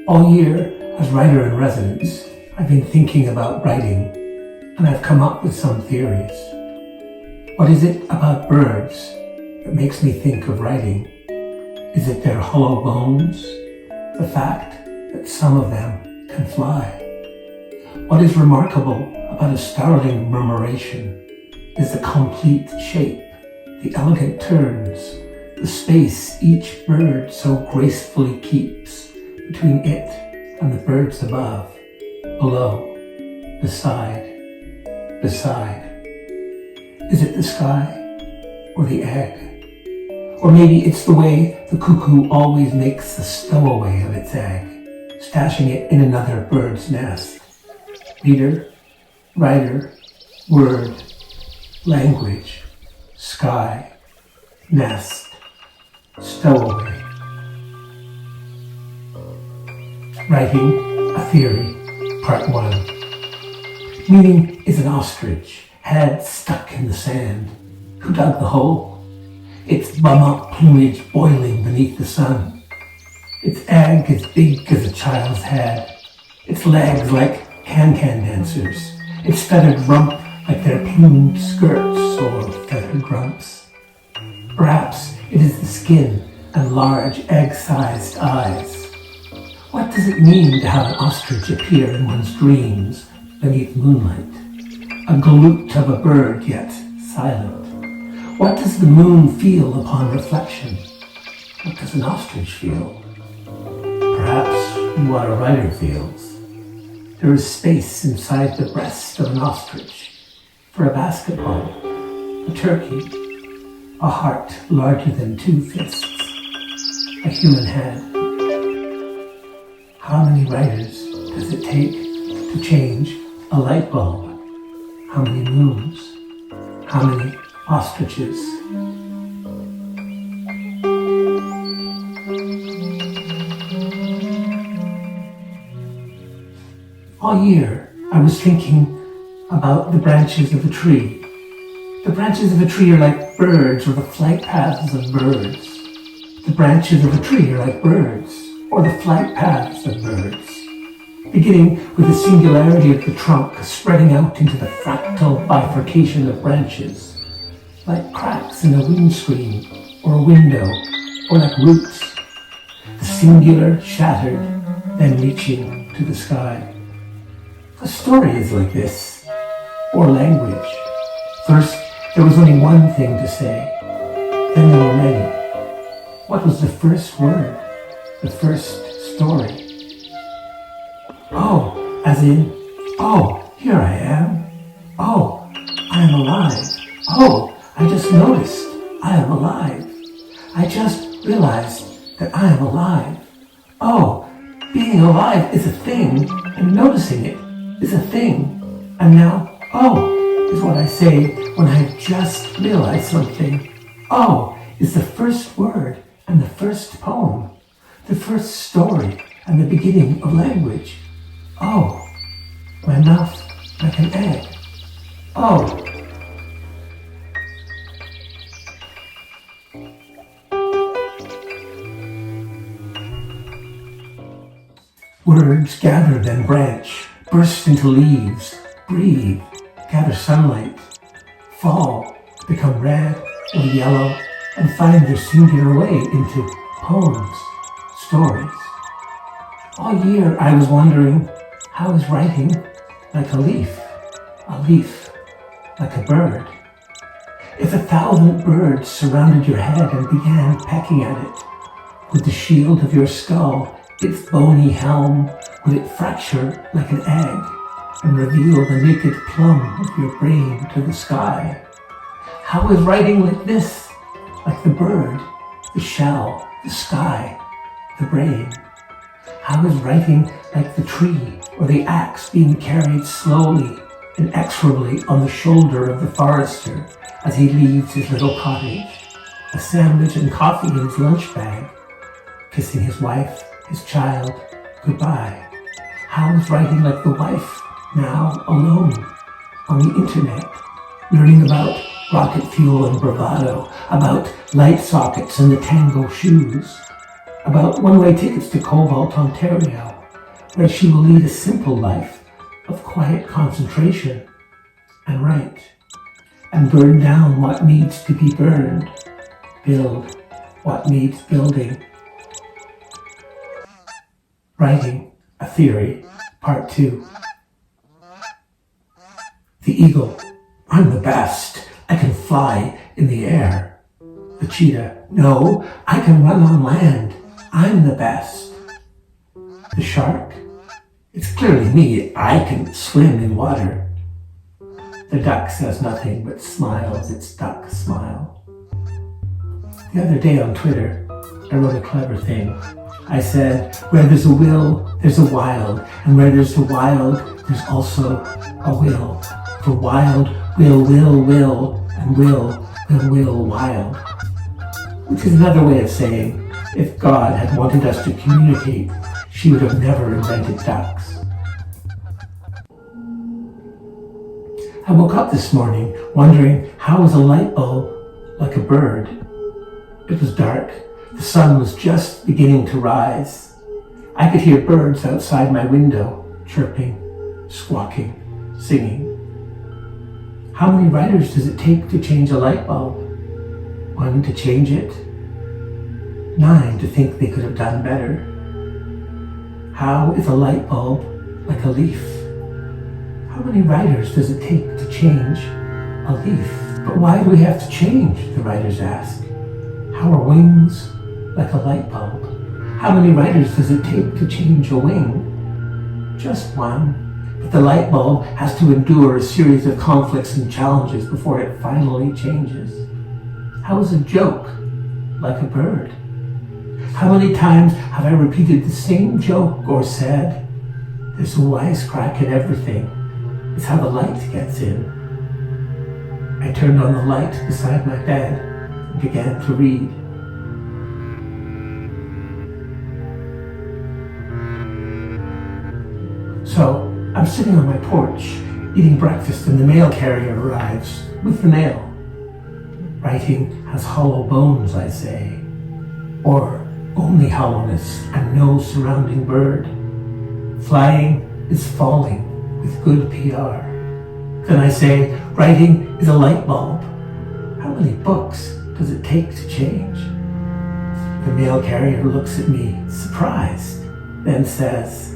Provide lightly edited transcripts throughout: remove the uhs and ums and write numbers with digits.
All year, as writer in residence, I've been thinking about writing, and I've come up with some theories. What is it about birds that makes me think of writing? Is it their hollow bones? The fact that some of them can fly? What is remarkable about a starling murmuration is the complete shape, the elegant turns, the space each bird so gracefully keeps between it and the birds above, below, beside. Is it the sky or the egg? Or maybe it's the way the cuckoo always makes the stowaway of its egg, stashing it in another bird's nest. Reader, writer, word, language, sky, nest, stowaway. Writing a Theory, Part 1. Meaning is an ostrich, head stuck in the sand. Who dug the hole? Its bum-up plumage boiling beneath the sun. Its egg as big as a child's head. Its legs like can-can dancers. Its feathered rump like their plumed skirts or feathered grumps. Perhaps it is the skin and large egg-sized eyes. What does it mean to have an ostrich appear in one's dreams beneath moonlight? A galoot of a bird, yet silent. What does the moon feel upon reflection? What does an ostrich feel? Perhaps what a writer feels. There is space inside the breast of an ostrich for a basketball, a turkey, a heart larger than 2 fists, a human head. How many writers does it take to change a light bulb? How many moons? How many ostriches? All year, I was thinking about the branches of a tree. The branches of a tree are like birds, or the flight paths of birds. The branches of a tree are like birds, or the flight paths of birds, beginning with the singularity of the trunk spreading out into the fractal bifurcation of branches, like cracks in a windscreen or a window, or like roots, the singular shattered, then reaching to the sky. A story is like this, or language. First, there was only one thing to say, then there were many. What was the first word? The first story? Oh, as in, oh, here I am. Oh, I am alive. Oh, I just noticed I am alive. I just realized that I am alive. Oh, being alive is a thing, and noticing it is a thing. And now, oh, is what I say when I have just realized something. Oh is the first word and the first poem, the first story and the beginning of language. Oh, my mouth like an egg. Oh. Words gather, then branch, burst into leaves, breathe, gather sunlight, fall, become red or yellow, and find their singular way into poems, stories. All year I was wondering, how is writing like a leaf like a bird? If 1,000 birds surrounded your head and began pecking at it, would the shield of your skull, its bony helm, would it fracture like an egg and reveal the naked plum of your brain to the sky? How is writing like this? Like the bird, the shell, the sky, the brain? How is writing like the tree or the axe being carried slowly, inexorably on the shoulder of the forester as he leaves his little cottage, a sandwich and coffee in his lunch bag, kissing his wife, his child, goodbye? How is writing like the wife, now alone, on the internet, learning about rocket fuel and bravado, about light sockets and the tango shoes, about one-way tickets to Cobalt, Ontario, where she will lead a simple life of quiet concentration and write, and burn down what needs to be burned, build what needs building. Writing a Theory, Part 2. The eagle, I'm the best. I can fly in the air. The cheetah, no, I can run on land. I'm the best. The shark, it's clearly me. I can swim in water. The duck says nothing but smiles its duck smile. The other day on Twitter, I wrote a clever thing. I said, where there's a will, there's a wild, and where there's a wild, there's also a will. For wild will, and will, wild. Which is another way of saying, if God had wanted us to communicate, she would have never invented ducks. I woke up this morning wondering how was a light bulb like a bird? It was dark. The sun was just beginning to rise. I could hear birds outside my window, chirping, squawking, singing. How many writers does it take to change a light bulb? 1 to change it. 9 to think they could have done better. How is a light bulb like a leaf? How many writers does it take to change a leaf? But why do we have to change, the writers ask. How are wings like a light bulb? How many writers does it take to change a wing? Just 1, but the light bulb has to endure a series of conflicts and challenges before it finally changes. How is a joke like a bird? How many times have I repeated the same joke or said, there's a wisecrack in everything. It's how the light gets in. I turned on the light beside my bed and began to read. So, I'm sitting on my porch, eating breakfast, and the mail carrier arrives with the mail. Writing has hollow bones, I say, or only hollowness and no surrounding bird. Flying is falling with good PR. Then I say, writing is a light bulb. How many books does it take to change? The mail carrier looks at me, surprised, then says,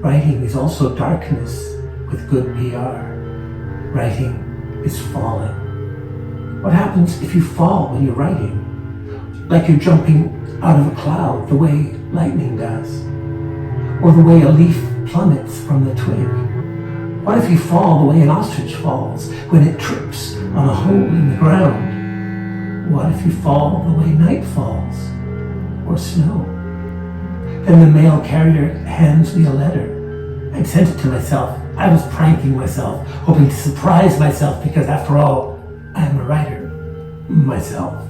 writing is also darkness with good PR. Writing is falling. What happens if you fall when you're writing? Like you're jumping out of a cloud the way lightning does, or the way a leaf plummets from the twig. What if you fall the way an ostrich falls when it trips on a hole in the ground? What if you fall the way night falls, or snow? Then the mail carrier hands me a letter. I'd sent it to myself. I was pranking myself, hoping to surprise myself because after all, I'm a writer myself.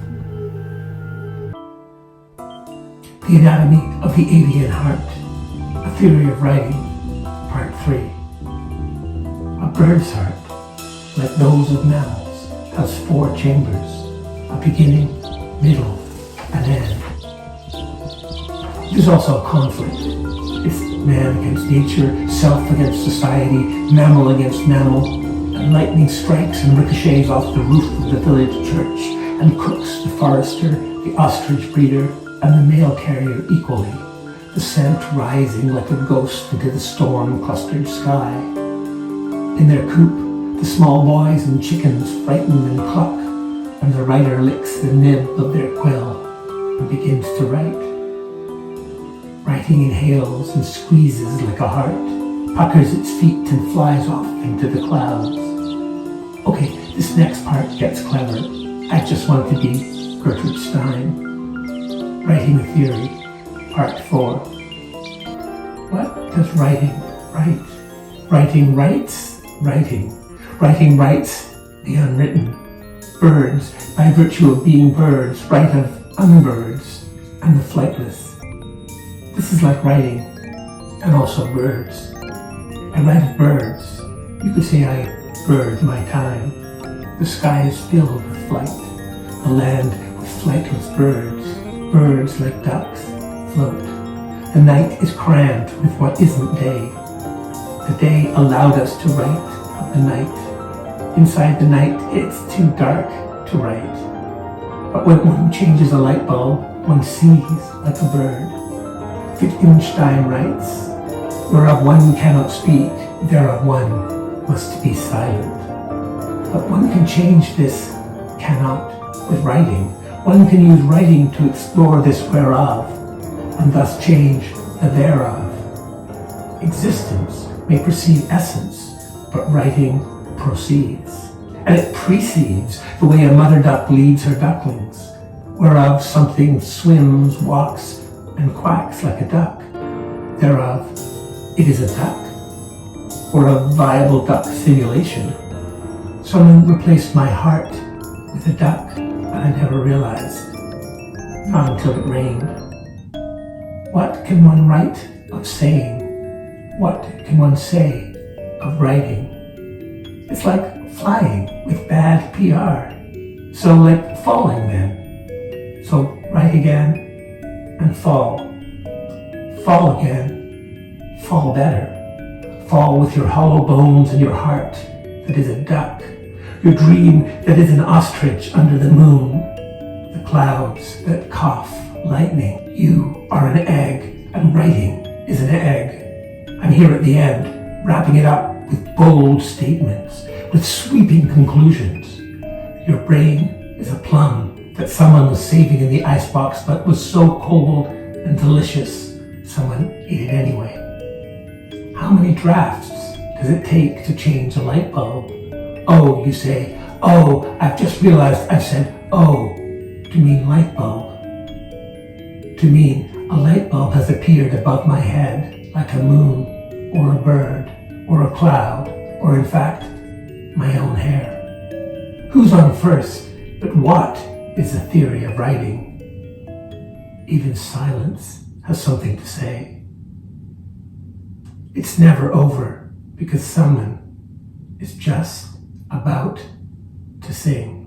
The Anatomy of the Avian Heart, A Theory of Writing, Part 3. A bird's heart, like those of mammals, has 4 chambers, a beginning, middle, and end. There's also a conflict. It's man against nature, self against society, mammal against mammal, and lightning strikes and ricochets off the roof of the village church, and cooks the forester, the ostrich breeder, and the mail carrier equally, the scent rising like a ghost into the storm-clustered sky. In their coop, the small boys and chickens frighten and cluck, and the writer licks the nib of their quill and begins to write. Writing inhales and squeezes like a heart, puckers its feet and flies off into the clouds. Okay, this next part gets clever. I just want to be Gertrude Stein. Writing a Theory, Part 4. What does writing write? Writing writes writing. Writing writes the unwritten. Birds, by virtue of being birds, write of unbirds and the flightless. This is like writing, and also birds. I write of birds. You could say I bird my time. The sky is filled with flight. The land with flightless birds. Birds like ducks float. The night is crammed with what isn't day. The day allowed us to write of the night. Inside the night, it's too dark to write. But when one changes a light bulb, one sees like a bird. Wittgenstein writes, "Whereof one cannot speak, thereof one must be silent." But one can change this cannot with writing. One can use writing to explore this whereof, and thus change the thereof. Existence may precede essence, but writing proceeds. And it precedes the way a mother duck leads her ducklings, whereof something swims, walks, and quacks like a duck. Thereof, it is a duck, or a viable duck simulation. Someone replaced my heart with a duck, but I never realized, not until it rained. What can one write of saying? What can one say of writing? It's like flying with bad PR. So like falling then. So write again and fall. Fall again. Fall better. Fall with your hollow bones and your heart that is a duck. Your dream that is an ostrich under the moon. The clouds that cough lightning. You are an egg, and writing is an egg. I'm here at the end, wrapping it up with bold statements, with sweeping conclusions. Your brain is a plum that someone was saving in the icebox but was so cold and delicious, someone ate it anyway. How many drafts does it take to change a light bulb? Oh, you say, oh, I've just realized I've said oh to mean light bulb. To mean a light bulb has appeared above my head like a moon or a bird or a cloud or in fact my own hair. Who's on first, but what is the theory of writing? Even silence has something to say. It's never over because someone is just about to sing.